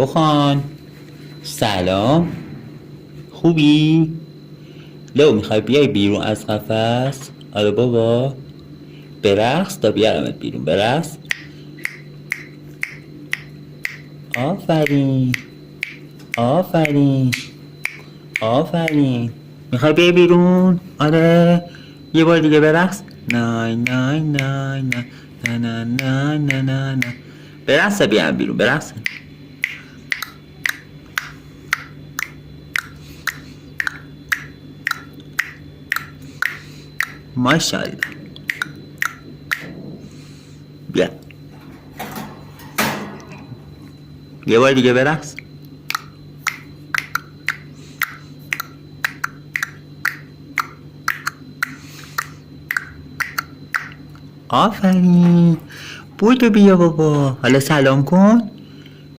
خان سلام، خوبی؟ لو میخوای بیای بیرون از قفس؟ آره بابا، برقص تا بیارمت بیرون. برقص. آفرین آفرین آفرین. میخوای بیای بیرون؟ آره، یه بار دیگه برقص. نای نای نای نه نه نه نه نه نه نه. برقص تا بیارم بیرون. برقص. ماشاءالله. بیا یه بار دیگه برقص. آفرین. بودو بیا بابا، حالا سلام کن.